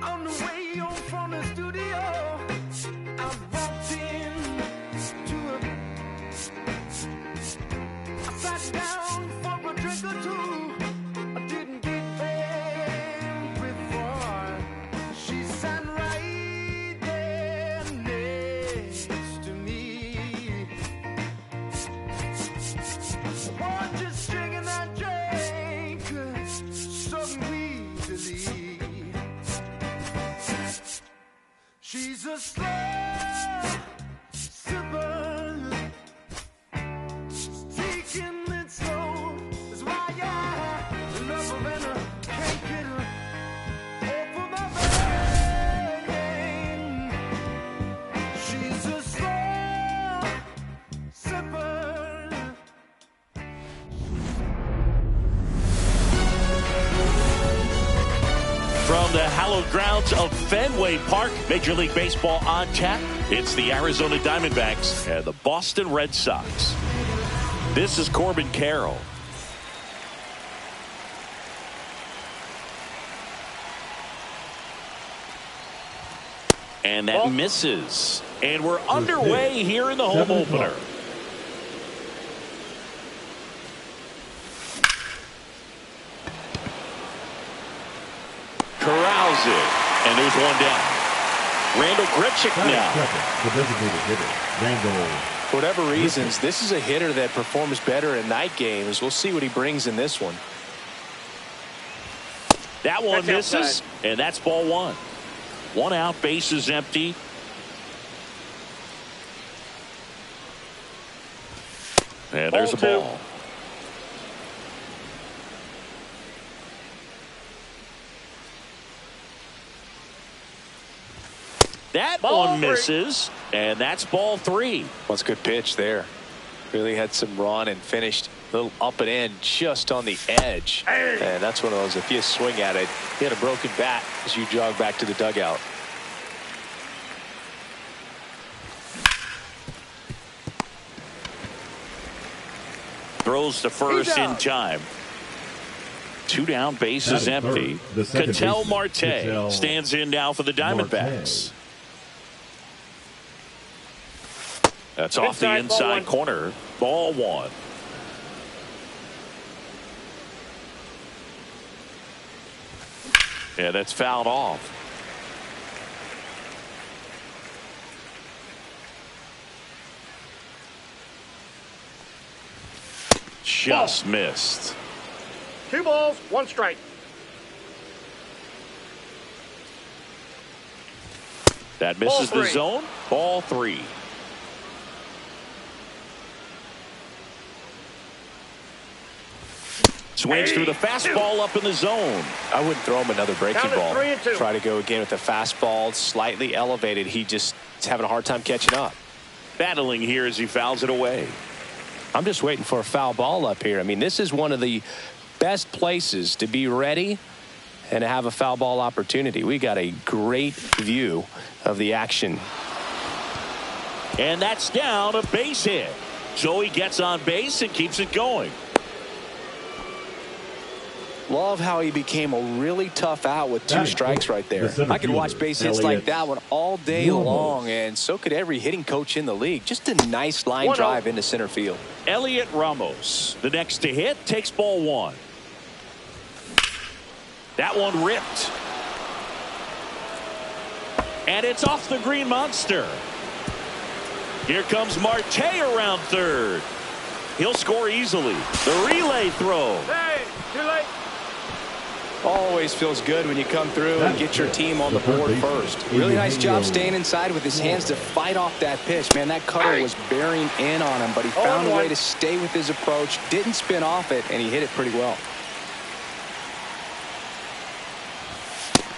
On the way home from the studio, I walked in to I sat down for a drink or two. I didn't get there before she sat right there next to me. We're just drinking that drink so easily. She's a slow sipper, taking it slow. That's why I love her and I can't get her over my brain. She's a slow sipper. From the hallowed grounds of Fenway Park, Major League Baseball on tap. It's the Arizona Diamondbacks and the Boston Red Sox. This is Corbin Carroll. And that misses. And we're underway here in the home opener. Corrals it. And there's one down. Randall Grichuk now. The designated hitter, Randall. For whatever reasons, this is a hitter that performs better in night games. We'll see what he brings in this one. That one That's misses, outside. and that's ball one. One out, base is empty. And there's a Ball two. ball. That Ball one three. misses, and that's ball three. Well, it's a good pitch there. Really had some run and finished a little up and in just on the edge. And that's one of those, if you swing at it, you had a broken bat as you jog back to the dugout. Throws to first He's in out. time. Two down, base is Batting third, empty. the second Ketel baseman, Marte Ketel stands in now for the Diamondbacks. That's off the Inside, inside ball one. corner. Ball one. Yeah, that's fouled off. Just missed. 2 balls, 1 strike. That misses Ball the three. zone. Ball three. Swings through the fastball up in the zone. I wouldn't throw him another breaking Count it ball. 3-2. Try to go again with the fastball, slightly elevated. He just is having a hard time catching up. Battling here as he fouls it away. I'm just waiting for a foul ball up here. I mean, this is one of the best places to be ready and to have a foul ball opportunity. We got a great view of the action. And that's down, a base hit. So he gets on base and keeps it going. Love how he became a really tough out with 2 Batting strikes fourth, right there. the center I could watch fielder, base hits Elliot like that one all day Wilhelmus. long, and so could every hitting coach in the league. Just a nice line 1-0. drive into center field. Elliot Ramos, the next to hit, takes ball one. That one ripped. And it's off the green monster. Here comes Marte around third. He'll score easily. The relay throw. Hey, too late. Always feels good when you come through and get your team on the board first. Really nice job staying inside with his hands to fight off that pitch. Man, that cutter was bearing in on him, but he found a way to stay with his approach, didn't spin off it, and he hit it pretty well.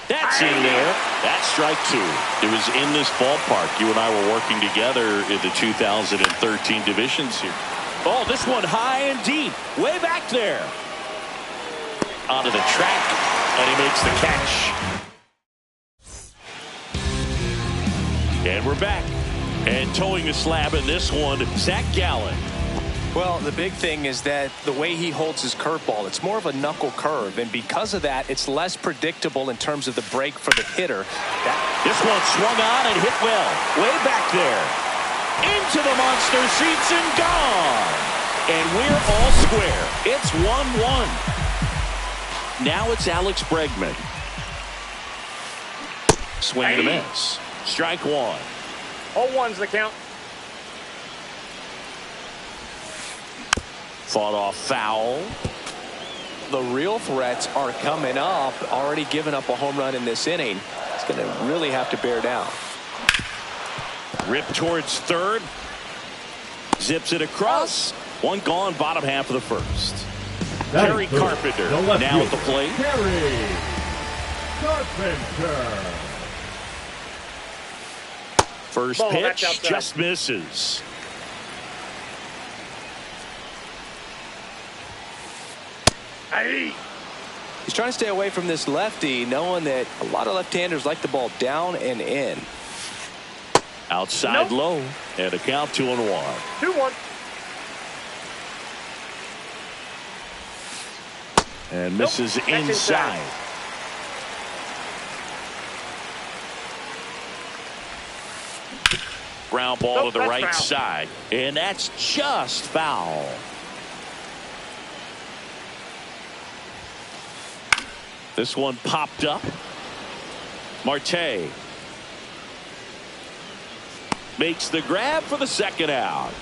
That's in there. That's strike two. It was in this ballpark. You and I were working together in the 2013 divisions here. Oh, this one high and deep. Way back there. Onto the track, and he makes the catch. And we're back. And towing the slab in this one, Zach Gallen. Well, the big thing is that the way he holds his curveball, it's more of a knuckle curve, and because of that, it's less predictable in terms of the break for the hitter. This one swung on and hit well. Way back there. Into the monster seats and gone. And we're all square. It's 1-1. Now it's Alex Bregman. Swing and a miss. Strike one. 0-1's the count. Fought off foul. The real threats are coming up. Already given up a home run in this inning. It's going to really have to bear down. Rip towards third. Zips it across. One gone, bottom half of the first. Terry Carpenter now at the plate. Terry Carpenter. First Ball, pitch that's just misses. Hey. He's trying to stay away from this lefty, knowing that a lot of left-handers like the ball down and in. Outside low, and a count 2-1. 2-1. And misses inside. Ground ball to the right side, and that's just foul. This one popped up. Marte makes the grab for the second out.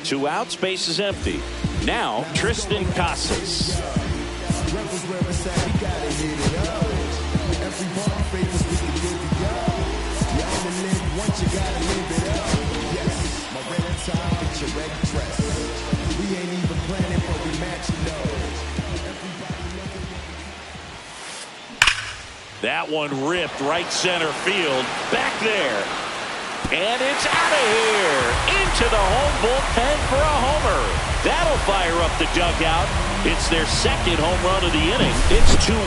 2 outs, base is empty. Now Tristan Casas. That one ripped right center field. Back there. And it's out of here. Into the home bullpen for a homer. That'll fire up the dugout. It's their second home run of the inning. It's 2-1.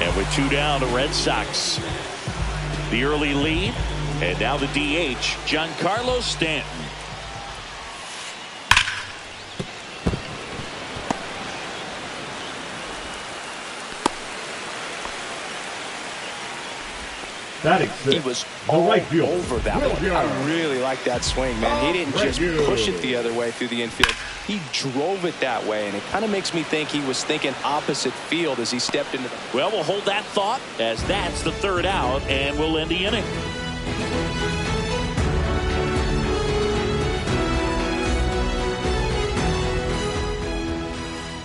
And with 2 down, the Red Sox. The early lead. And now the DH, Giancarlo Stanton. He was all over that one. I really like that swing, man. He didn't just push it the other way through the infield. He drove it that way, and it kind of makes me think he was thinking opposite field as he stepped into the... Well, we'll hold that thought as that's the 3rd out, and we'll end the inning.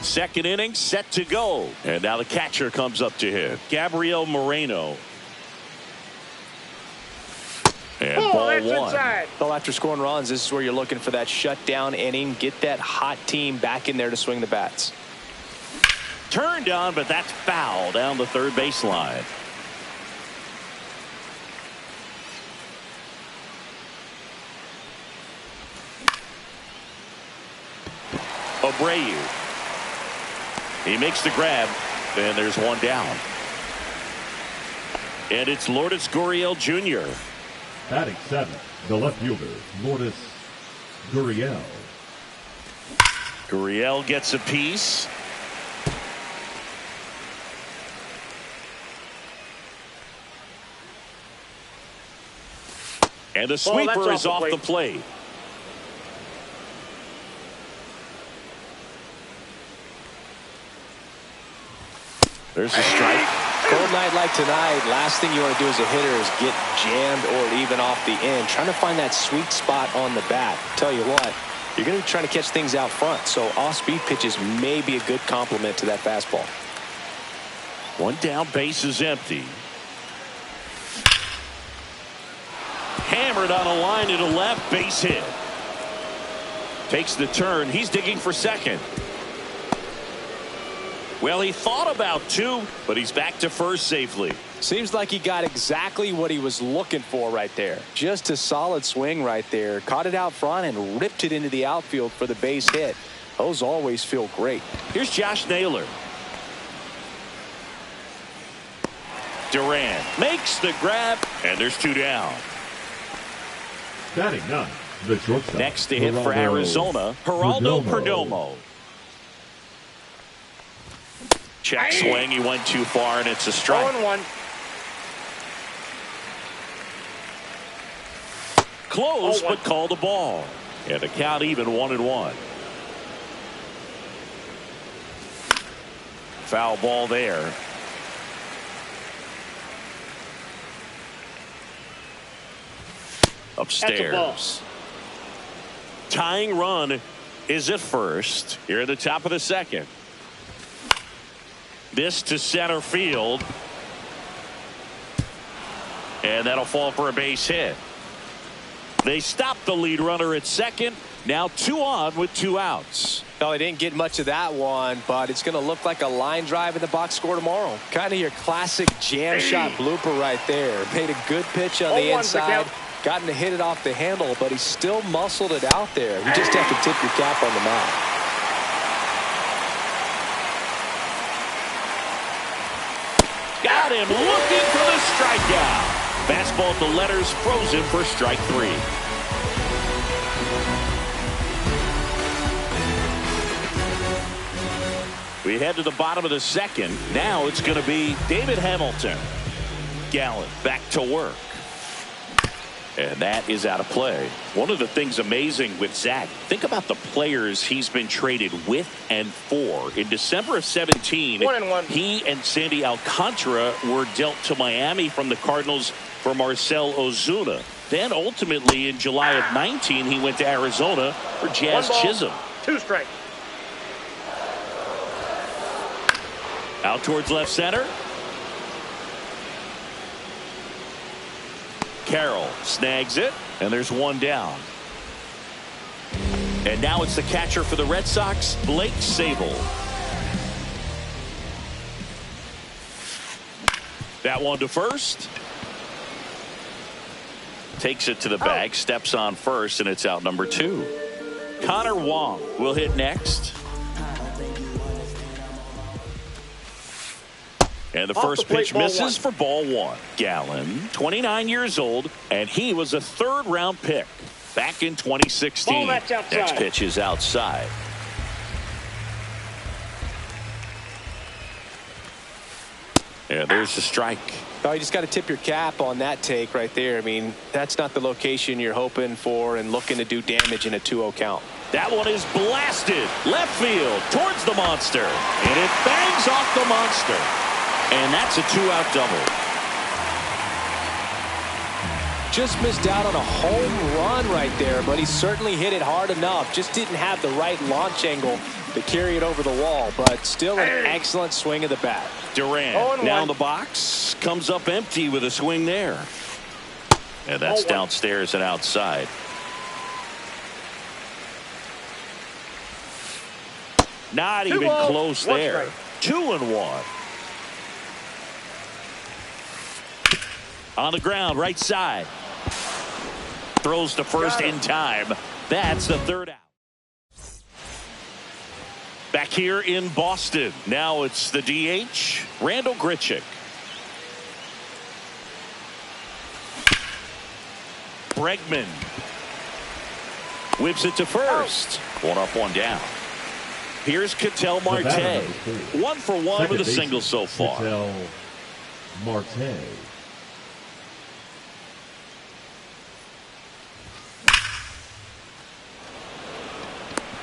Second inning set to go. And now the catcher comes up to hit. Gabriel Moreno. And ball that's one. inside. Well, after scoring runs, this is where you're looking for that shutdown inning. Get that hot team back in there to swing the bats. Turned on, but that's foul down the third baseline. Abreu. He makes the grab, and there's one down. And it's Lourdes Gurriel Jr. Batting 7th, the left fielder, Lourdes Gurriel. Gurriel gets a piece. And the sweeper is off the plate. There's a strike. Cold night like tonight, last thing you want to do as a hitter is get jammed or even off the end. Trying to find that sweet spot on the bat. Tell you what, you're going to be trying to catch things out front, so off-speed pitches may be a good complement to that fastball. One down, base is empty. Hammered on a line to the left, base hit. Takes the turn. He's digging for second. Well, he thought about 2, but he's back to first safely. Seems like he got exactly what he was looking for right there. Just a solid swing right there. Caught it out front and ripped it into the outfield for the base hit. Those always feel great. Here's Josh Naylor. Duran makes the grab, and there's 2 down. Batting 9, The shortstop. Next to hit for Arizona, Geraldo Perdomo. Check swing. He went too far, and it's a strike. 0-1. Close, but called a ball. And the count even 1-1. Foul ball there. Upstairs. Tying run is at first. Here at the top of the second. This to center field. And that'll fall for a base hit. They stopped the lead runner at second. Now 2 on with 2 outs. No, they didn't get much of that one, but it's going to look like a line drive in the box score tomorrow. Kind of your classic jam shot blooper right there. Made a good pitch on the inside. Gotten to hit it off the handle, but he still muscled it out there. You just have to tip your cap on the mound. Got him looking for the strikeout. Fastball at the letters, frozen for strike 3. We head to the bottom of the second. Now it's going to be David Hamilton. Gallen back to work. And that is out of play. One of the things amazing with Zach, think about the players he's been traded with and for. In December of 17, 1-1. he and Sandy Alcantara were dealt to Miami from the Cardinals for Marcell Ozuna. Then ultimately in July of 19, he went to Arizona for Jazz Chisholm. 2 strikes. Out towards left center. Carroll snags it, and there's 1 down. And now it's the catcher for the Red Sox, Blake Sabol. That one to first. Takes it to the bag, steps on first, and it's out number 2. Connor Wong will hit next. And the first pitch misses for ball 1. Gallen, 29 years old, and he was a 3rd-round pick back in 2016. Next pitch is outside. And there's the strike. Oh, you just got to tip your cap on that take right there. I mean, that's not the location you're hoping for and looking to do damage in a 2-0 count. That one is blasted left field towards the monster, and it bangs off the monster. And that's a 2-out double. Just missed out on a home run right there, but he certainly hit it hard enough. Just didn't have the right launch angle to carry it over the wall, but still an excellent swing of the bat. Durant now in the box, comes up empty with a swing there. And that's downstairs and outside. Not even close there. 2-1. On the ground, right side. Throws to first in time. That's the 3rd out. Back here in Boston. Now it's the DH, Randall Grichuk. Bregman whips it to first. 1 up, 1 down. Here's Ketel Marte. 1 for 1 with a single so far. Ketel Marte.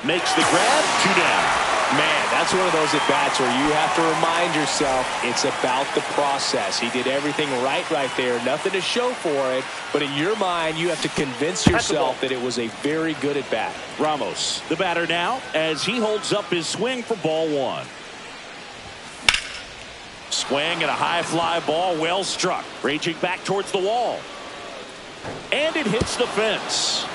Makes the grab, 2 down. Man, that's one of those at-bats where you have to remind yourself it's about the process. He did everything right there. Nothing to show for it, but in your mind, you have to convince yourself that it was a very good at-bat. Ramos, the batter now, as he holds up his swing for ball 1. Swing and a high fly ball, well struck. Raging back towards the wall. And it hits the fence.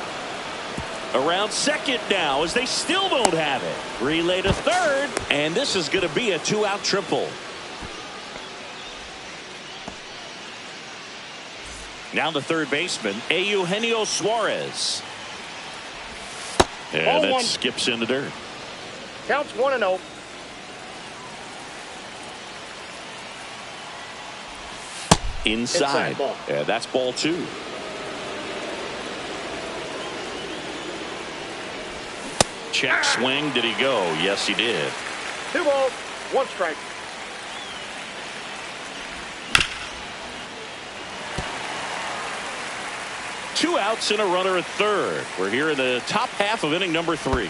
Around second now as they still don't have it. Relay to third, and this is going to be a 2-out triple. Now the third baseman, Eugenio Suarez. And that skips in the dirt. Counts 1-0. Inside. That's ball 2. Check swing. Did he go? Yes, he did. 2 balls, 1 strike. Two outs and a runner at third. We're here in the top half of inning number 3.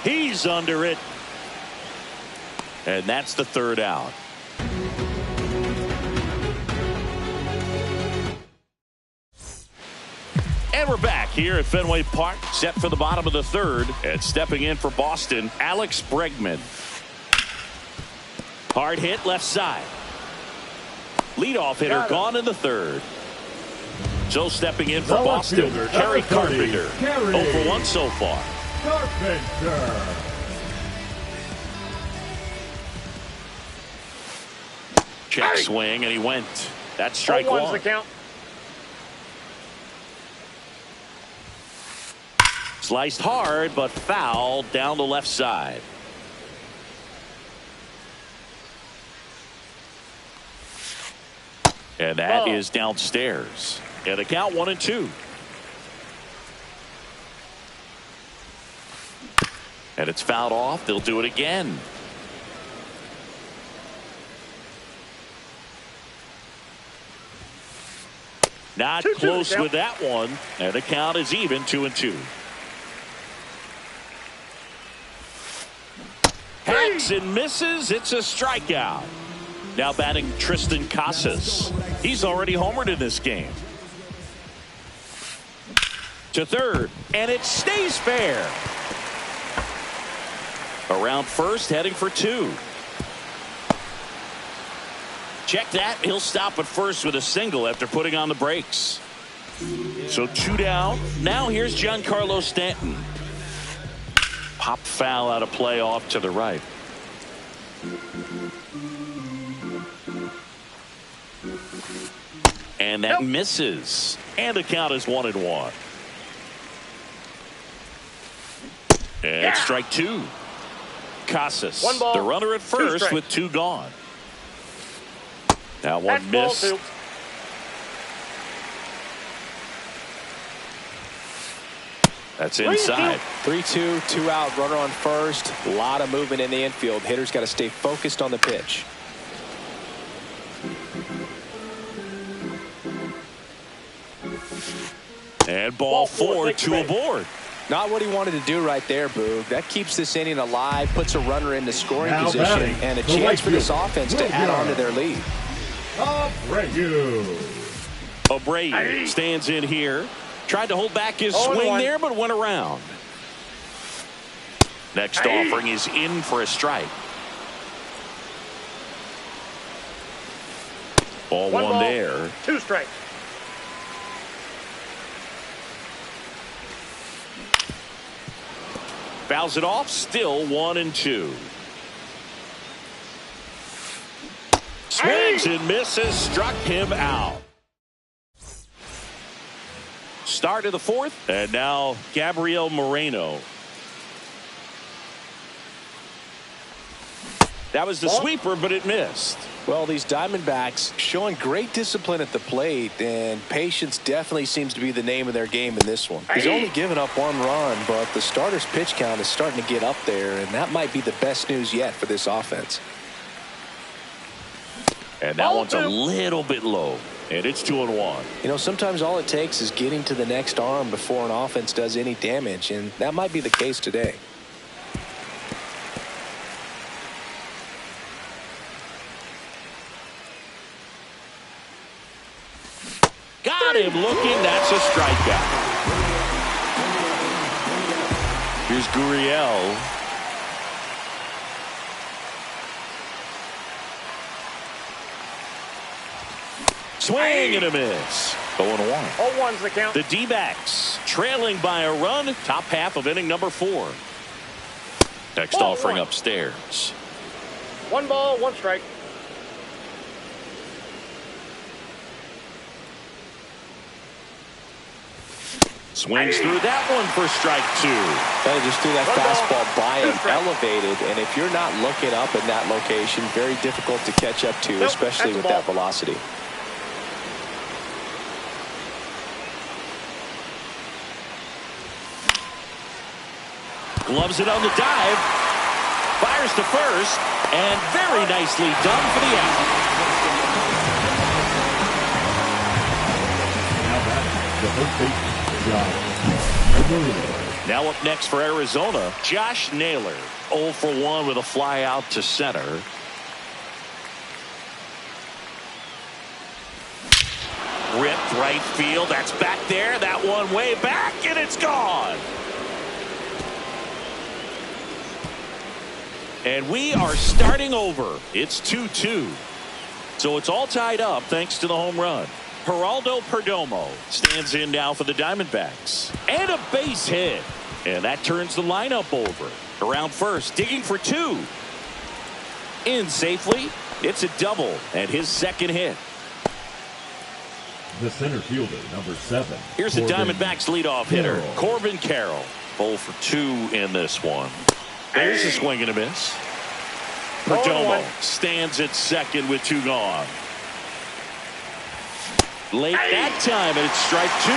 He's under it. And that's the third out. And we're back here at Fenway Park, set for the bottom of the third. And stepping in for Boston, Alex Bregman. Hard hit left side. Leadoff hitter gone in the third. So stepping in for Boston, Kerry Carpenter. 0 for 1 so far. Carpenter. Check swing, and he went. That's strike 1's one. the count. Sliced hard, but foul down the left side. And that is downstairs. And the count 1-2. And it's fouled off. They'll do it again. Not close with that one. And the count is even, 2-2. Hacks and misses. It's a strikeout. Now batting Tristan Casas. He's already homered in this game. To third, and it stays fair. Around first, heading for 2. Check that. He'll stop at first with a single after putting on the brakes. So 2 down. Now here's Giancarlo Stanton. Pop foul out of play off to the right. And that misses. And the count is 1-1. And strike 2. Casas, 1 ball, the runner at 2 first strikes. with 2 gone. Now one That's miss. ball 2. That's inside. 3-2, 2 out, runner on first. A lot of movement in the infield. Hitter's got to stay focused on the pitch. And ball 4, 2 aboard. Not what he wanted to do right there, Boog. That keeps this inning alive, puts a runner in the scoring position, batting, and a the chance for this right field, offense to add on to their lead. Abreu stands in here. Tried to hold back his 0-1. swing there, but went around. Next offering is in for a strike. Ball 1 ball, there. 2 strikes. Fouls it off. Still 1-2. Swings and misses. Struck him out. Start of the 4th. And now Gabriel Moreno. That was the sweeper, but it missed. Well, these Diamondbacks showing great discipline at the plate, and patience definitely seems to be the name of their game in this one. He's only given up 1 run, but the starter's pitch count is starting to get up there, and that might be the best news yet for this offense. And that one's a little bit low, and it's 2-1. You know, sometimes all it takes is getting to the next arm before an offense does any damage, and that might be the case today. Got him looking. That's a strikeout. Here's Gurriel. Swing and a miss. 0-1. 0-1's the count. The D-backs trailing by a run. Top half of inning number 4. Next offering upstairs. 1 ball, 1 strike. Swings through that one for strike 2. They just threw that fastball by him, elevated, and if you're not looking up in that location, very difficult to catch up to, especially with that velocity. Gloves it on the dive. Fires to first, and very nicely done for the out. Now batting, the first baseman, Now up next for Arizona, Josh Naylor. 0 for 1 with a fly out to center. Ripped right field. That's back there. That one way back, and it's gone. And we are starting over. It's 2-2. So it's all tied up thanks to the home run. Geraldo Perdomo stands in now for the Diamondbacks. And a base hit. And that turns the lineup over. Around first, digging for 2. In safely. It's a double and his second hit. The center fielder, number 7. Here's the Diamondbacks leadoff hitter, Corbin Carroll. 0 for 2 in this one. There's a swing and a miss. Perdomo stands at second with 2 gone. Late that time, and it's strike 2.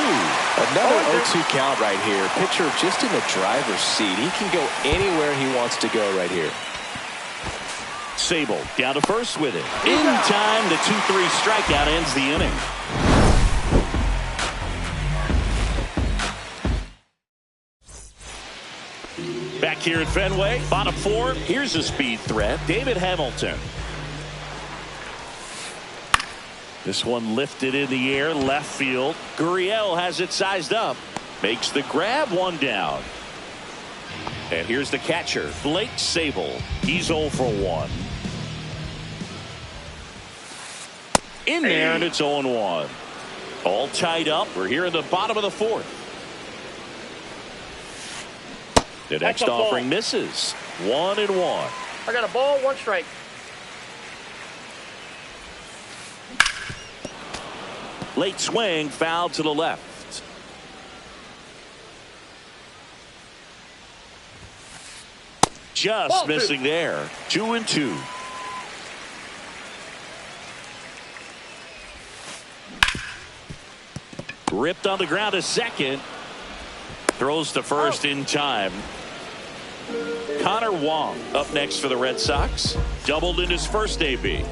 Another 0-2 count right here. Pitcher just in the driver's seat. He can go anywhere he wants to go right here. Sable down to first with it. In time, the 2-3 strikeout ends the inning. Back here at Fenway, bottom 4. Here's a speed threat, David Hamilton. This one lifted in the air, left field. Gurriel has it sized up. Makes the grab, 1 down. And here's the catcher, Blake Sable. He's 0 for 1. In there, and it's 0-1. All tied up. We're here in the bottom of the 4th. The next offering misses. 1-1. I got a ball, 1 strike. Late swing, foul to the left. Just Ball missing there. 2-2. Ripped on the ground to second. Throws to first in time. Connor Wong up next for the Red Sox. Doubled in his first AB.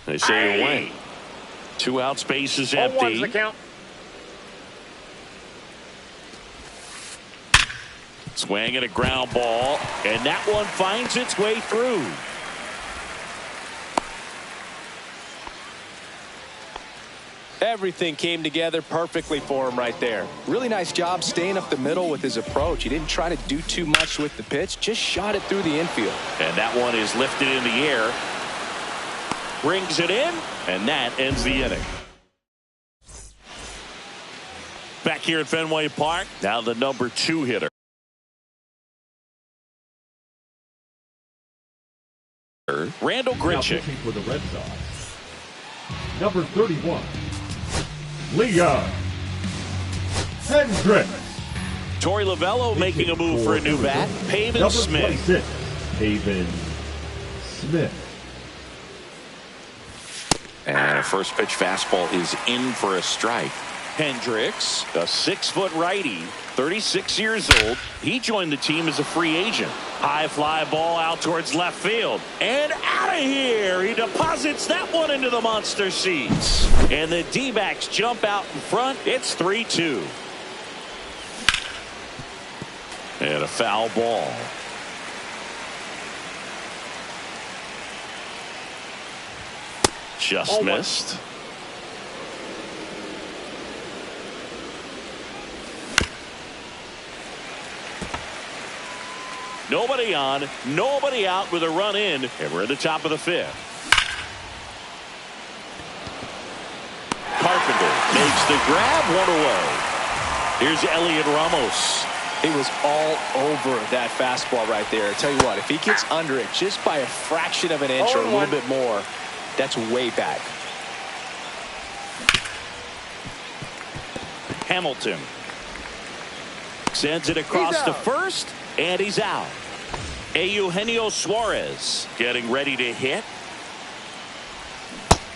They say away. 2 outs, base is empty. 0-1's the count. Swing and a ground ball, and that one finds its way through. Everything came together perfectly for him right there. Really nice job staying up the middle with his approach. He didn't try to do too much with the pitch, just shot it through the infield. And that one is lifted in the air. Brings it in, and that ends the inning. Back here at Fenway Park, now the number 2 hitter. Randall Grichuk. For the Red Sox, number 31, Leon Hendricks. Torey Lovullo making a move for a new bat. Pavin number Smith. 26, Pavin Smith. And a first pitch fastball is in for a strike. Hendricks, a 6-foot righty, 36 years old. He joined the team as a free agent. High fly ball out towards left field. And out of here. He deposits that one into the monster seats. And the D-backs jump out in front. It's 3-2. And a foul ball. Just missed. Nobody on, nobody out with a run in, and we're at the top of the 5th. Carpenter makes the grab, 1 away. Here's Elliot Ramos. He was all over that fastball right there. I tell you what, if he gets under it just by a fraction of an inch or a little bit more, that's way back. Hamilton sends it across to first, and he's out. Eugenio Suarez getting ready to hit.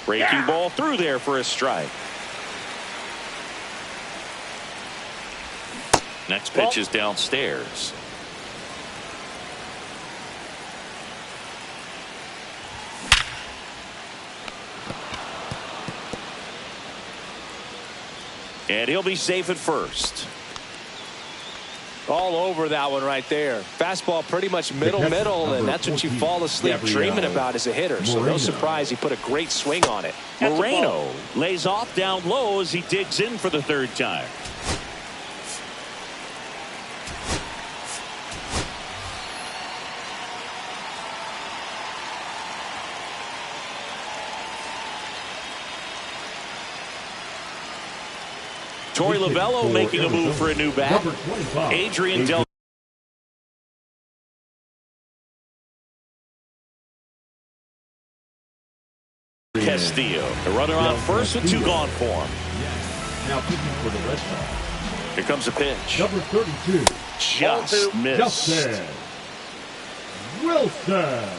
Breaking ball through there for a strike. Next pitch is downstairs. And he'll be safe at first. All over that one right there. Fastball pretty much middle, and that's what you fall asleep dreaming about as a hitter. So no surprise he put a great swing on it. Moreno lays off down low as he digs in for the third time. Torey Lovullo making a move for a new bat. Adrian Del Castillo. The runner on first with 2 gone for him. Now pitching for the Red Sox. Here comes a pitch. Number 32. Just missed. Justin Wilson.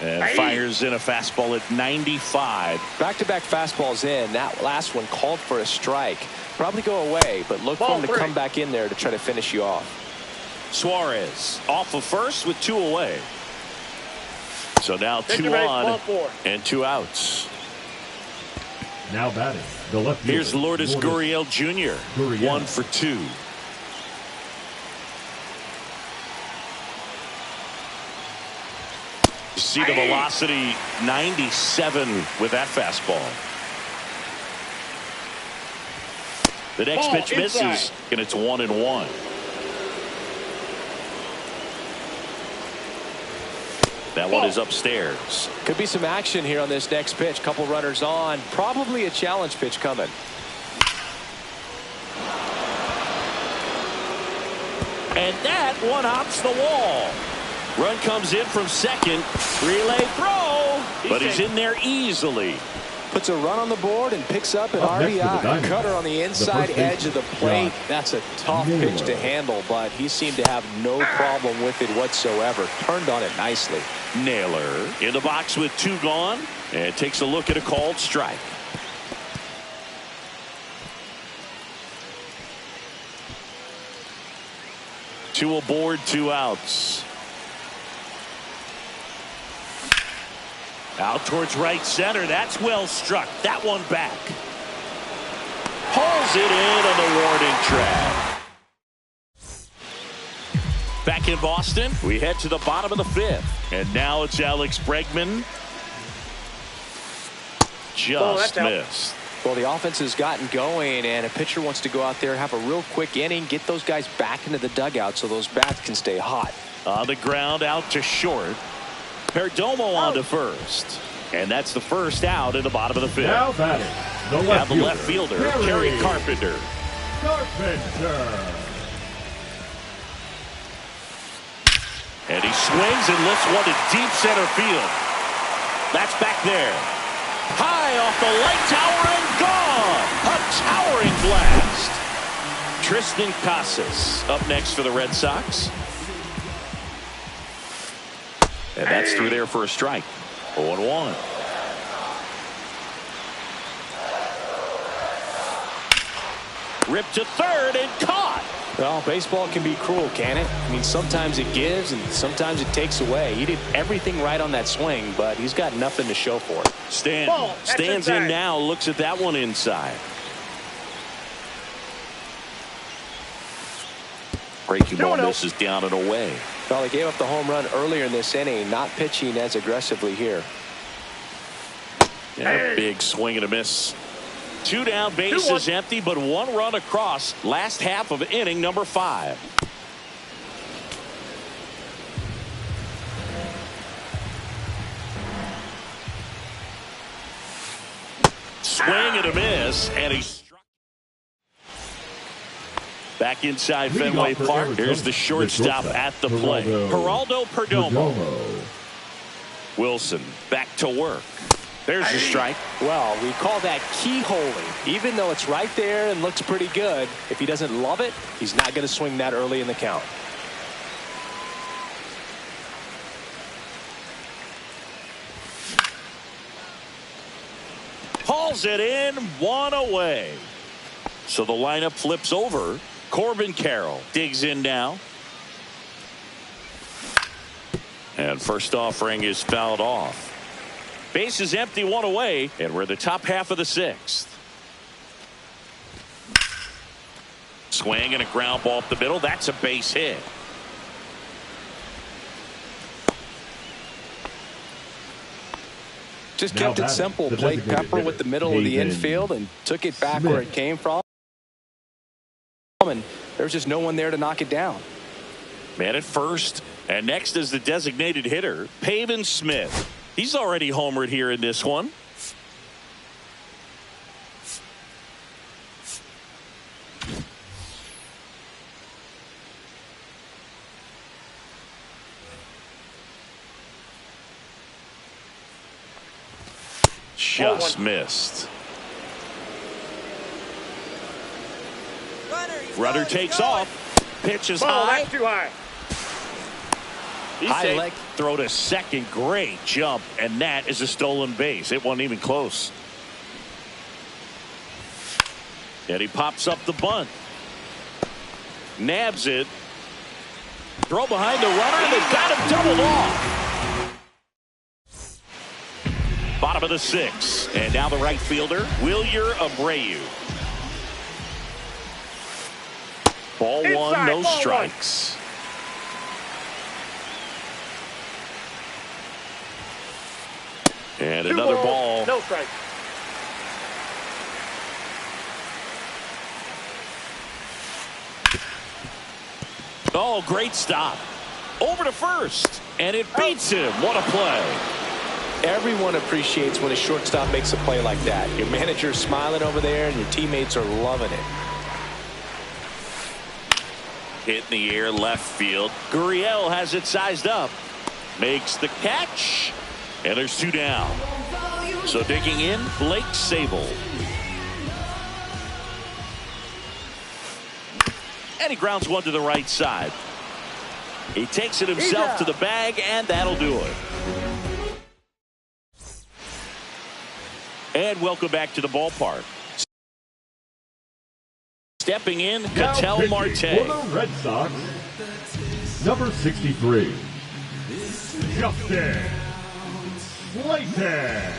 And fires in a fastball at 95. Back-to-back fastballs in. That last one called for a strike. Probably go away, but look for him to come back in there to try to finish you off. Suarez off of first with 2 away. So now 2 on and 2 outs. Now batting, the left fielder. Here's Lourdes Gurriel Jr. 1 for 2. You see the velocity 97 with that fastball. The next pitch misses, and it's 1-1. That one is upstairs. Could be some action here on this next pitch. Couple runners on. Probably a challenge pitch coming. And that one hops the wall. Run comes in from second. Relay throw. But he's in there easily. Puts a run on the board and picks up an RBI. Cutter on the inside edge of the plate. That's a tough pitch to handle, but he seemed to have no problem with it whatsoever. Turned on it nicely. Naylor in the box with 2 gone and takes a look at a called strike. Two aboard, 2 outs. Out towards right center. That's well struck. That one back. Pulls it in on the warning track. Back in Boston, we head to the bottom of the 5th. And now it's Alex Bregman. Just missed. Well, the offense has gotten going, and a pitcher wants to go out there, have a real quick inning, get those guys back into the dugout so those bats can stay hot. On the ground, out to short. Perdomo on to first. And that's the first out in the bottom of the 5th. Now batting, the left fielder, Kerry Carpenter. And he swings and lifts one to deep center field. That's back there. High off the light tower and gone. A towering blast. Tristan Casas up next for the Red Sox. And that's through there for a strike. 0-1. Ripped to third and caught. Well, baseball can be cruel, can it? I mean, sometimes it gives and sometimes it takes away. He did everything right on that swing, but he's got nothing to show for it. Stands in now, looks at that one inside. Breaking ball misses down and away. Well, he gave up the home run earlier in this inning, not pitching as aggressively here. Yeah, big swing and a miss. 2 down, bases empty, but 1 run across. Last half of inning number 5. Swing and a miss, and he's back inside Fenway Park. Here's the shortstop at the plate. Geraldo Perdomo. Wilson back to work. There's your strike. Well, we call that keyholing. Even though it's right there and looks pretty good, if he doesn't love it, he's not going to swing that early in the count. Hauls it in, one away. So the lineup flips over. Corbin Carroll digs in now. And first offering is fouled off. Base is empty, one away, and we're the top half of the sixth. Swing and a ground ball up the middle. That's a base hit. Just kept it simple. Played Pepper with the middle of the infield and took it back where it came from. And there's just no one there to knock it down. Man at first. And next is the designated hitter, Pavin Smith. He's already homered here in this one. Just missed. Runner takes off. Pitch is high. That's too high. High leg throw to second. Great jump. And that is a stolen base. It wasn't even close. And he pops up the bunt. Nabs it. Throw behind the runner. They've got him doubled off. Bottom of the sixth. And now the right fielder, Wilyer Abreu. Ball one, no strikes. And another ball. No strike. Oh, great stop. Over to first. And it beats him. What a play. Everyone appreciates when a shortstop makes a play like that. Your manager's smiling over there and your teammates are loving it. Hit in the air left field. Gurriel has it sized up. Makes the catch. And there's two down. So digging in, Blake Sabol. And he grounds one to the right side. He takes it himself to the bag, and that'll do it. And welcome back to the ballpark. Stepping in, Ketel Marte. For the Red Sox, number 63, Justin Slayton.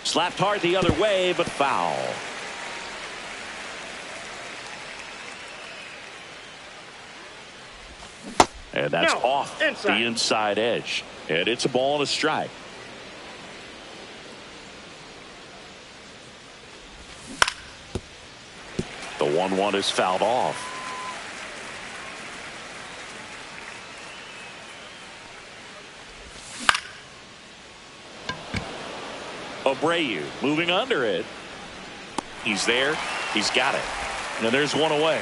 Slapped hard the other way, but foul. And that's off the inside edge. And it's a ball and a strike. The 1-1 is fouled off. Abreu moving under it. He's there. He's got it. And there's one away.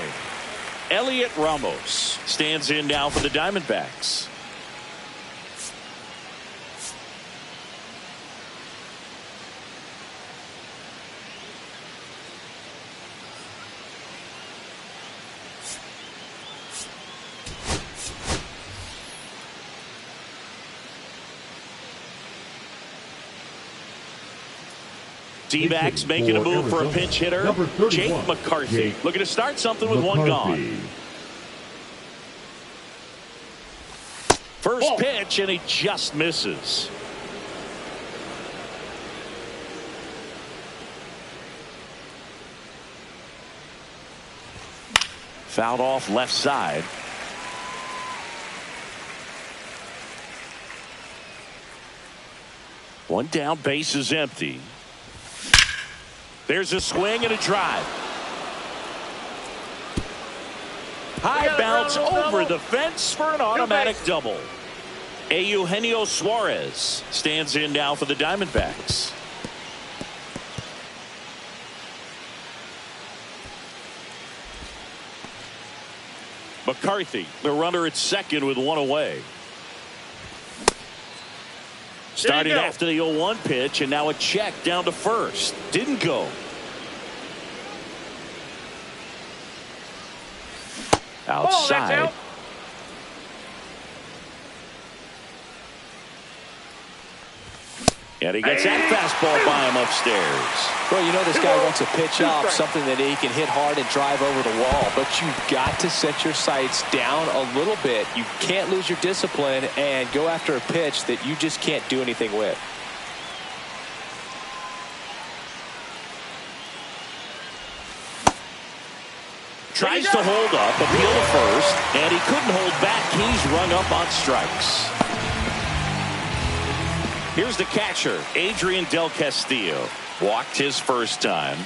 Elliot Ramos stands in now for the Diamondbacks. D-backs making a move for a pinch hitter. Jake McCarthy looking to start something with one gone. First pitch, and he just misses. Fouled off left side. One down, base is empty. There's a swing and a drive. High bounce over the fence for an automatic double. Eugenio Suarez stands in now for the Diamondbacks. McCarthy, the runner at second with one away. Started after the 0-1 pitch, and now a check down to first. Didn't go. Outside. Out. And he gets that fastball by him upstairs. Well, you know this guy wants a pitch off, something that he can hit hard and drive over the wall. But you've got to set your sights down a little bit. You can't lose your discipline and go after a pitch that you just can't do anything with. Tries to hold up, appeal to first, and he couldn't hold back. He's rung up on strikes. Here's the catcher, Adrian Del Castillo. Walked his first time.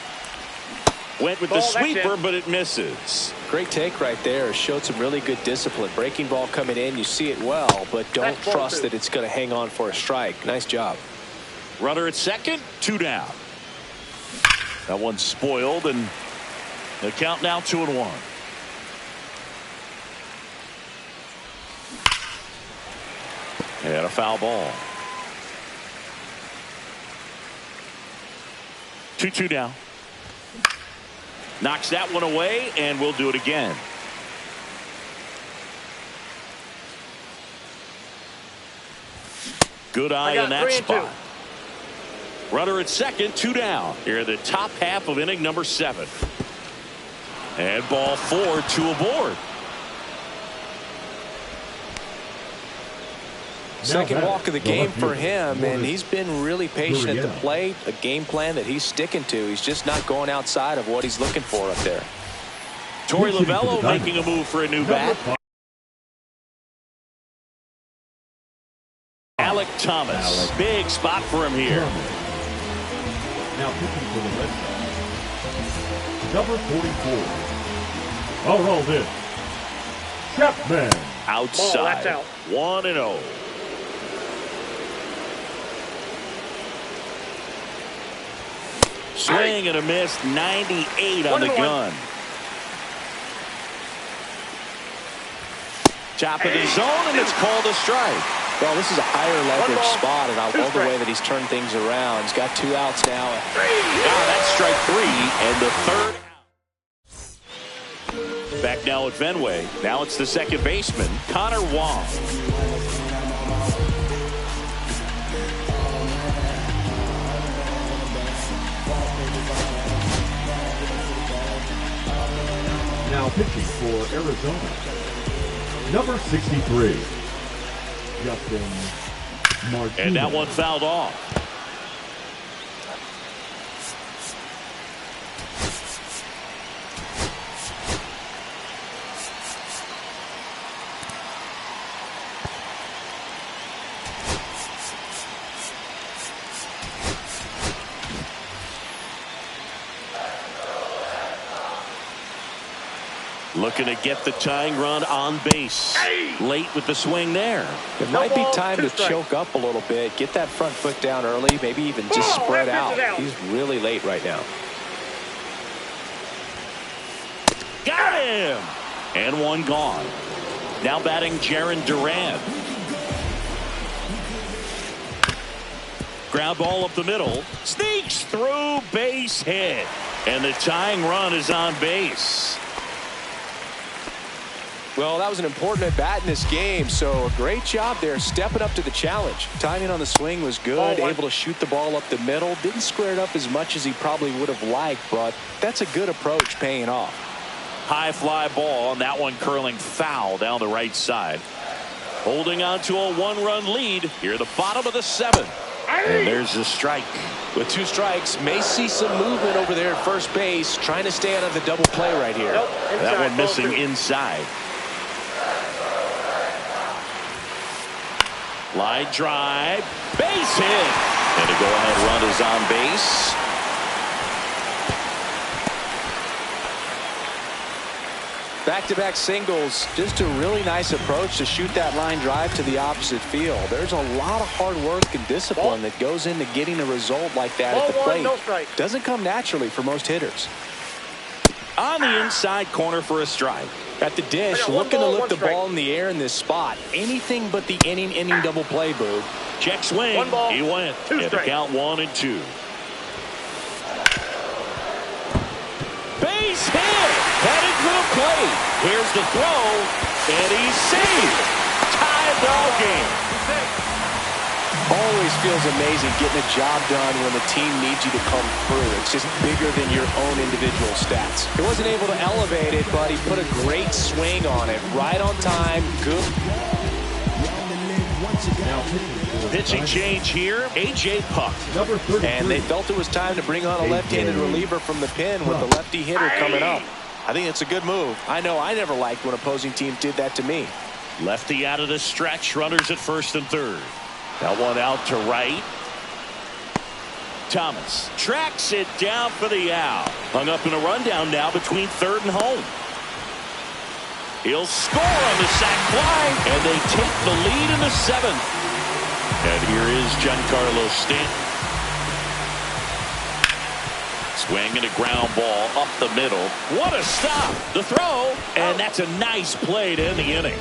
Went with the sweeper, but it misses. Great take right there. Showed some really good discipline. Breaking ball coming in, you see it well, but don't trust that it's going to hang on for a strike. Nice job. Runner at second, 2 down. That one's spoiled, and the count now 2-1. And a foul ball. 2-2 down. Knocks that one away, and we'll do it again. Good eye in that spot. Runner at second, 2 down. Here in the top half of inning number 7. And ball 4, 2 aboard. Second walk of the game for him, and he's been really patient at the plate. A game plan that he's sticking to. He's just not going outside of what he's looking for up there. Torey Lovullo making a move for a new bat. Alek Thomas. Big spot for him here. Now pitching for the Red Sox, number 44, Aroldis Chapman. Outside. That's out. 1-0. Swing and a miss, 98 on the gun. Top of the zone, and it's called a strike. Well, this is a higher leverage spot, and I love the way that he's turned things around. He's got 2 outs now. That's strike 3, and the third out. Back now at Fenway. Now it's the second baseman, Connor Wong. Now pitching for Arizona, number 63, Justin Martinez. And that one fouled off. Looking to get the tying run on base. Late with the swing there. It might be time to choke up a little bit. Get that front foot down early. Maybe even just spread out. He's really late right now. Got him! And one gone. Now batting Jarren Duran. Ground ball up the middle. Sneaks through, base hit. And the tying run is on base. Well, that was an important at bat in this game, so a great job there stepping up to the challenge. Timing on the swing was good, able to shoot the ball up the middle. Didn't square it up as much as he probably would have liked, but that's a good approach paying off. High fly ball, and that one curling foul down the right side. Holding on to a 1-run lead here at the bottom of the 7th. And there's the strike. With 2 strikes, may see some movement over there at first base, trying to stay out of the double play right here. That one missing inside. Line drive, base hit, and a go-ahead run is on base. Back-to-back singles, just a really nice approach to shoot that line drive to the opposite field. There's a lot of hard work and discipline that goes into getting a result like that at the plate. Doesn't come naturally for most hitters. On the inside corner for a strike. At the dish, looking to lift the ball in the air in this spot. Anything but the inning double play, Boog. Check swing. One ball, he went. two And the strikes. count 1-2. Base hit. Headed to the plate. Here's the throw. And he's safe. Tie ball game. Always feels amazing getting a job done when the team needs you to come through. It's just bigger than your own individual stats. He wasn't able to elevate it, but he put a great swing on it. Right on time. Good. Pitching change here. A.J. Puck. Number 33. And they felt it was time to bring on a left-handed reliever from the pen with the lefty hitter coming up. I think it's a good move. I know I never liked when opposing teams did that to me. Lefty out of the stretch. Runners at first and third. That one out to right. Thomas tracks it down for the out. Hung up in a rundown now between third and home. He'll score on the sac fly, and they take the lead in the seventh. And here is Giancarlo Stanton. Swing and a ground ball up the middle. What a stop. The throw, and that's a nice play to end the inning.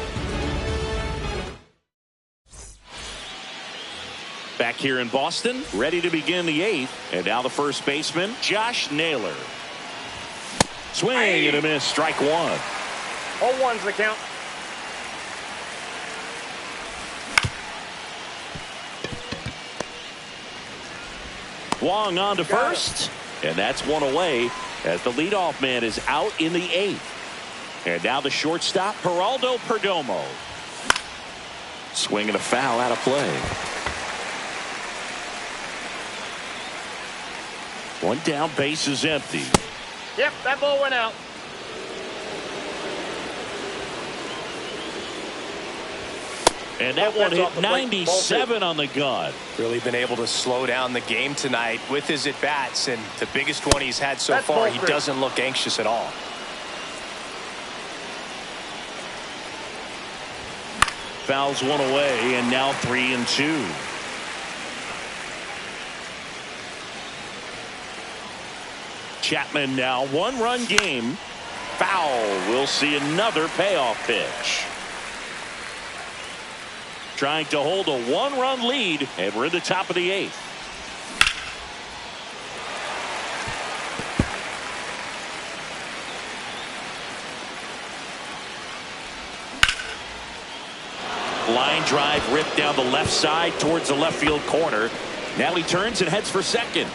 Back here in Boston, ready to begin the eighth. And now the first baseman, Josh Naylor. Swing and a miss, strike one. 0-1's the count. Wong on to first. And that's one away as the leadoff man is out in the eighth. And now the shortstop, Geraldo Perdomo. Swing and a foul out of play. One down, base is empty. Yep, that ball went out. And that one hit 97 on the gun. Really been able to slow down the game tonight with his at-bats, and the biggest one he's had so That's far, ball he three. doesn't look anxious at all. Fouls one away, and now 3-2. Chapman now one-run game. Foul. We'll see another payoff pitch. Trying to hold a one-run lead, and we're in the top of the eighth. Line drive ripped down the left side towards the left field corner. Now he turns and heads for second.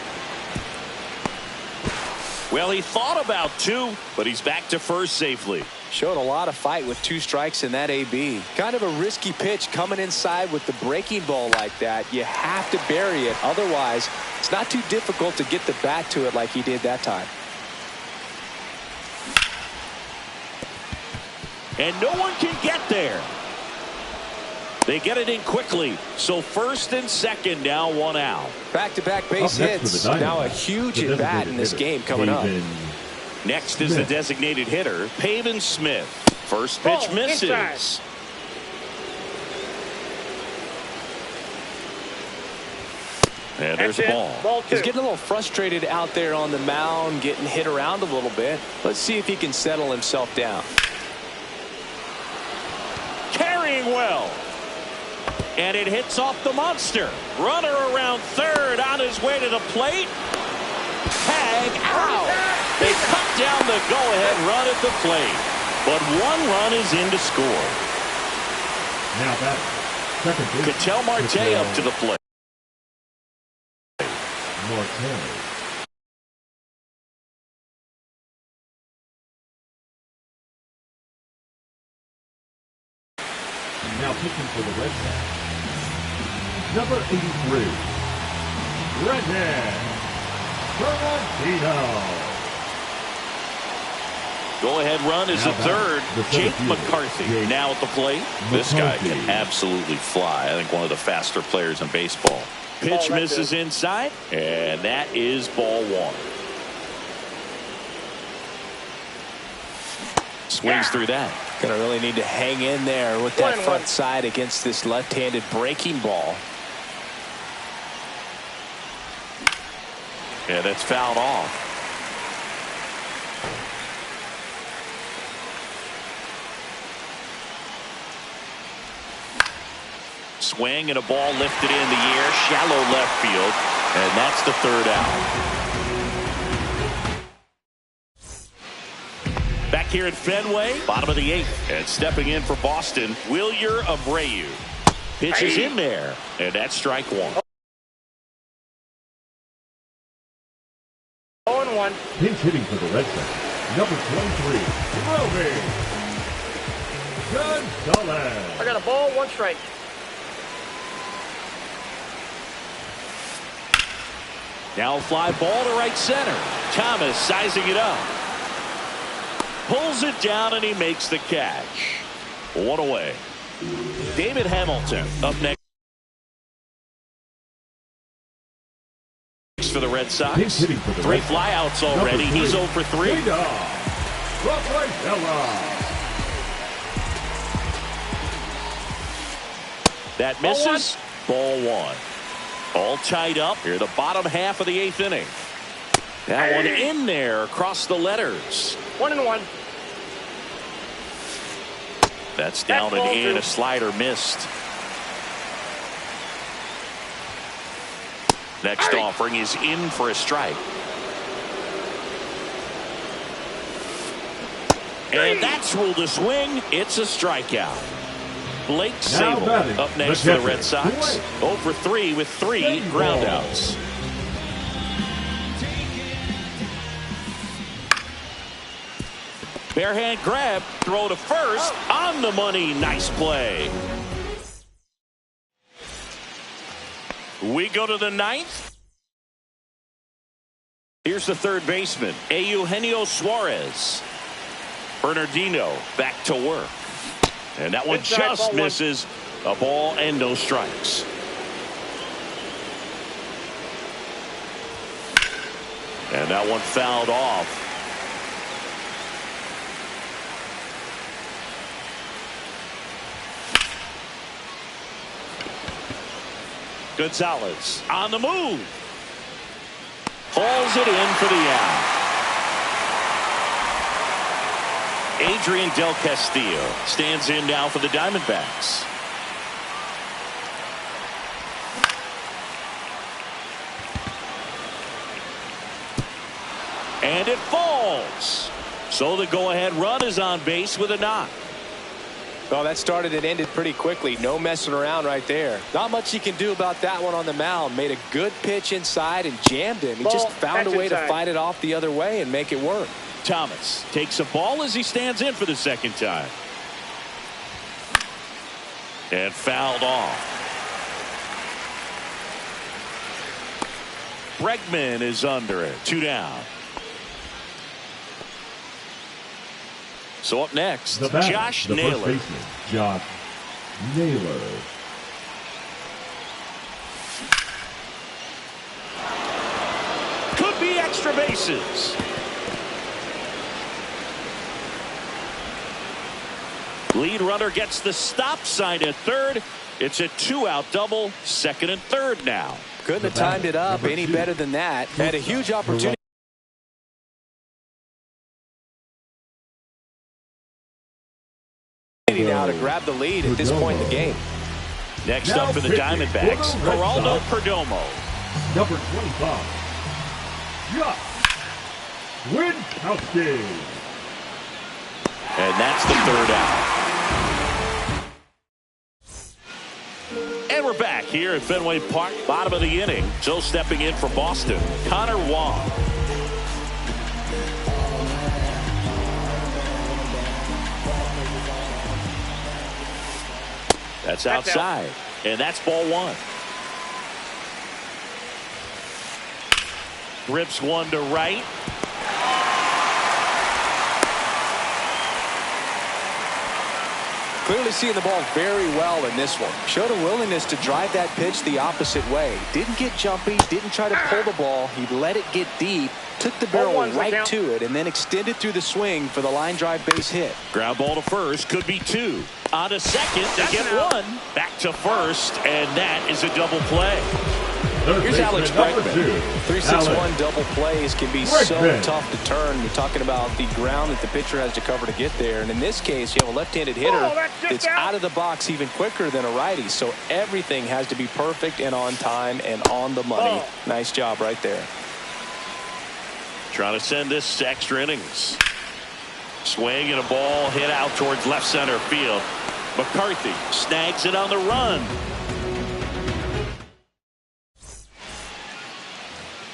Well, he thought about two, but he's back to first safely. Showed a lot of fight with 2 strikes in that AB. Kind of a risky pitch coming inside with the breaking ball like that. You have to bury it. Otherwise, it's not too difficult to get the bat to it like he did that time. And no one can get there. They get it in quickly. So first and second, now one out. Back-to-back base hits. Now a huge at-bat in this game coming up. Next is the designated hitter, Pavin Smith. First pitch Ball, misses. inside. And there's That's a it. ball. Ball He's 2. getting a little frustrated out there on the mound, getting hit around a little bit. Let's see if he can settle himself down. Carrying well. And it hits off the monster. Runner around third on his way to the plate. Tag out. They cut down the go-ahead run at the plate. But one run is in to score. Now back. Second base. Ketel Marte up to the plate. Marte. Now pitching for the Red Sox. Number 83. Redhead. Bernardino. Go-ahead run is Now at back, third. the center Jake fielder, McCarthy Jake now at the plate. This guy McCarthy. can absolutely fly. I think one of the faster players in baseball. Pitch that's misses inside, and that is ball one. Swings through that. Gonna really need to hang in there with that 1-1. front side against this left-handed breaking ball. Yeah, that's fouled off. Swing and a ball lifted in the air, shallow left field, and that's the third out. Back here at Fenway, bottom of the 8th, and stepping in for Boston, Wilyer Abreu. Pitch is in there, and that's strike 1. 0-1. Pinch hitting for the Red Sox, number 23, Roby Gonzalez. I got a ball, 1 strike. Now a fly ball to right center. Thomas sizing it up. Pulls it down and he makes the catch. 1 away. David Hamilton up next for the Red Sox. 3 flyouts already. He's 0 for 3. That misses. Ball 1. All tied up here, the bottom half of the 8th inning. That one in there across the letters. 1-1. That's down and in. A slider missed. Next offering is in for a strike. And that's ruled a swing. It's a strikeout. Blake Sabol up next for the Red Sox. 0 for 3 with 3 groundouts. Barehand grab, throw to first, on the money, nice play. We go to the 9th. Here's the third baseman, Eugenio Suarez. Bernardino back to work. And that one just misses. A ball and no strikes. And that one fouled off. Gonzalez on the move. Hauls it in for the out. Adrian Del Castillo stands in now for the Diamondbacks. And it falls. So the go-ahead run is on base with a knock. Well, that started and ended pretty quickly. No messing around right there. Not much you can do about that one on the mound. Made a good pitch inside and jammed him. He just found a way to fight it off the other way and make it work. Thomas takes a ball as he stands in for the second time. And fouled off. Bregman is under it. 2 down. So up next, Josh Naylor. Josh Naylor. Could be extra bases. Lead runner gets the stop sign at third. It's a 2-out double, second and third now. Couldn't have timed it up any better than that. Had a huge opportunity now to grab the lead at this point in the game. Next up for the Diamondbacks, Geraldo Perdomo. Number 25, Josh Winkowski. And that's the third out. And we're back here at Fenway Park, bottom of the inning. So stepping in for Boston, Connor Wong. That's outside, and that's ball 1. Rips one to right. Clearly seeing the ball very well in this one. Showed a willingness to drive that pitch the opposite way. Didn't get jumpy, didn't try to pull the ball. He let it get deep, took the barrel right to it, and then extended through the swing for the line drive base hit. Ground ball to first, could be 2. On to second to get 1. Back to first, and that is a double play. Here's Alex number Bregman. 3-6-1 double plays can be so tough to turn. You're talking about the ground that the pitcher has to cover to get there. And in this case, you have a left-handed hitter that's out of the box even quicker than a righty. So everything has to be perfect and on time and on the money. Nice job right there. Trying to send this to extra innings. Swing and a ball hit out towards left center field. McCarthy snags it on the run.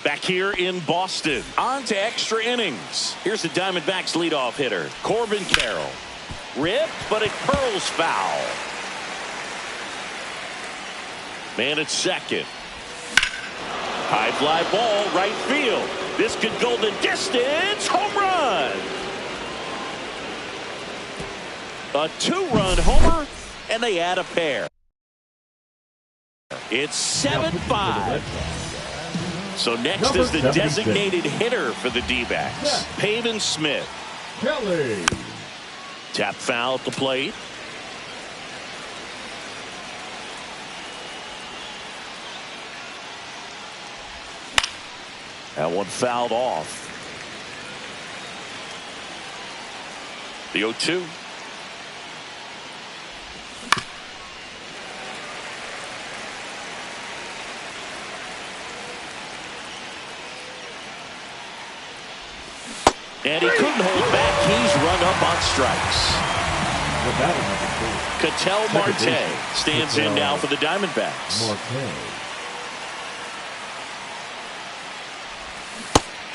Back here in Boston, on to extra innings. Here's the Diamondbacks leadoff hitter, Corbin Carroll. Ripped, but it curls foul. Man at second. High fly ball, right field. This could go the distance. Home run. A 2-run homer, and they add a pair. It's 7-5. So next is the designated hitter for the D-backs, Pavin Smith. Kelly. Tap foul at the plate. That one fouled off. The 0-2. And he couldn't hold back. He's rung up on strikes. Ketel Marte stands in now for the Diamondbacks.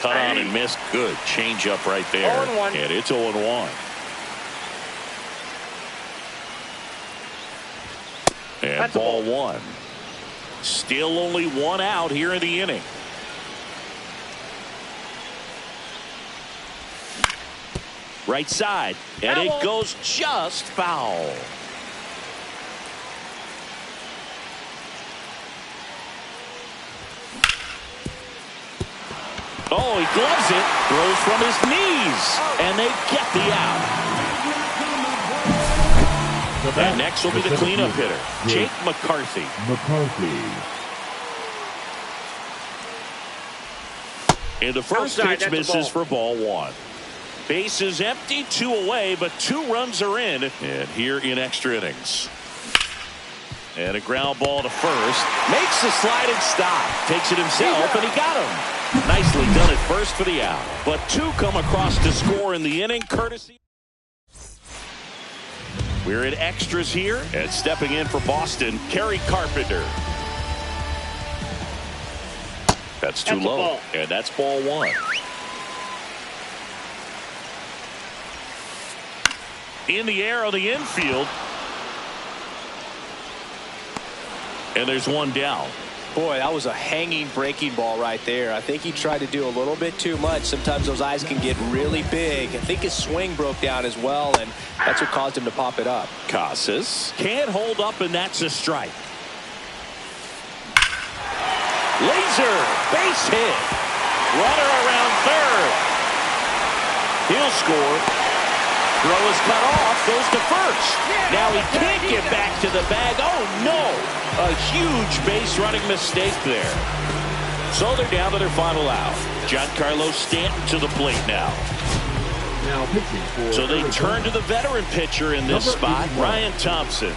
Cut on and missed. Good changeup right there. 0-1. And it's 0-1. And That's ball one. Still only one out here in the inning. Right side, and it goes just foul. Oh, he gloves it, throws from his knees, and they get the out. And next will be the cleanup hitter, Jake McCarthy. And the first pitch misses for ball one. Base is empty, 2 away, but 2 runs are in. And here in extra innings. And a ground ball to first. Makes the sliding stop. Takes it himself, and he got him. Nicely done at first for the out. But 2 come across to score in the inning, courtesy. We're in extras here. And stepping in for Boston, Kerry Carpenter. That's too low. And that's ball one. In the air on the infield. And there's one down. Boy, that was a hanging breaking ball right there. I think he tried to do a little bit too much. Sometimes those eyes can get really big. I think his swing broke down as well, and that's what caused him to pop it up. Casas can't hold up, and that's a strike. Laser, base hit. Runner around third. He'll score. Throw is cut off, goes to first. Now he can't get back to the bag. Oh, no. A huge base running mistake there. So they're down to their final out. Giancarlo Stanton to the plate now. So they turn to the veteran pitcher in this spot, Ryan Thompson.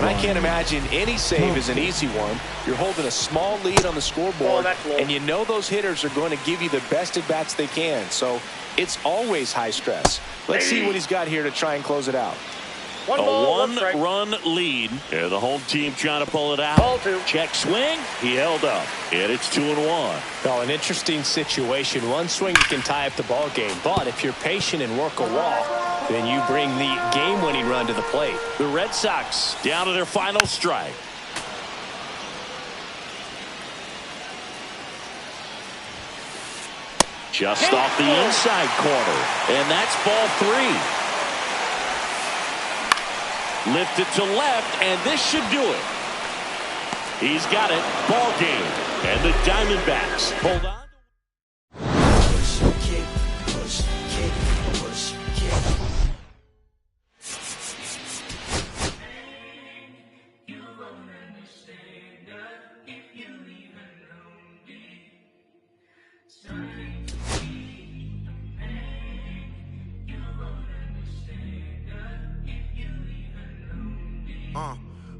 I can't imagine any save is an easy one. You're holding a small lead on the scoreboard, and you know those hitters are going to give you the best at-bats they can. So it's always high stress. Let's see what he's got here to try and close it out. One A ball, one-run lead. Yeah, the home team trying to pull it out. Ball two. Check swing. He held up. And it's 2-1. Well, an interesting situation. One swing you can tie up the ball game. But if you're patient and work a walk, then you bring the game-winning run to the plate. The Red Sox down to their final strike. Just off the inside corner. And that's ball 3. Lifted to left, and this should do it. He's got it. Ball game. And the Diamondbacks pulled on.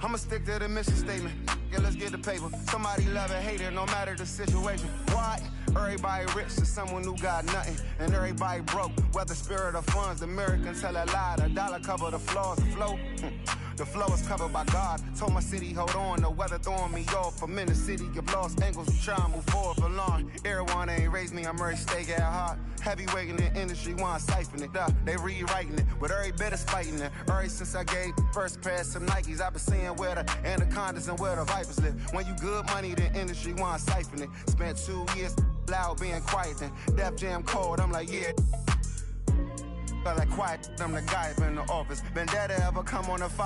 I'ma stick to the mission statement. Yeah, let's get the paper. Somebody love it, hate it, no matter the situation. Why? Everybody rich is someone who got nothing, and everybody broke. Whether spirit or funds, the Americans tell a lie. The dollar cover the flaws, the flow. The flow is covered by God. Told my city, hold on, the weather throwing me off. I'm in the city of lost angles, we try to move forward for long. Everyone ain't raised me, I'm Murray Steak at heart. Heavyweight in the industry, want to siphon it up. They rewriting it, but every bit is fighting it. Ever since I gave first pass some Nikes, I've been seeing where the anacondas and where the vipers live. When you good money, the industry want to siphon it. Spent 2 years loud being quiet, then Def Jam cold, I'm like, yeah. Got like quiet, I'm the guy up in the office. Been dead to ever come on the fire.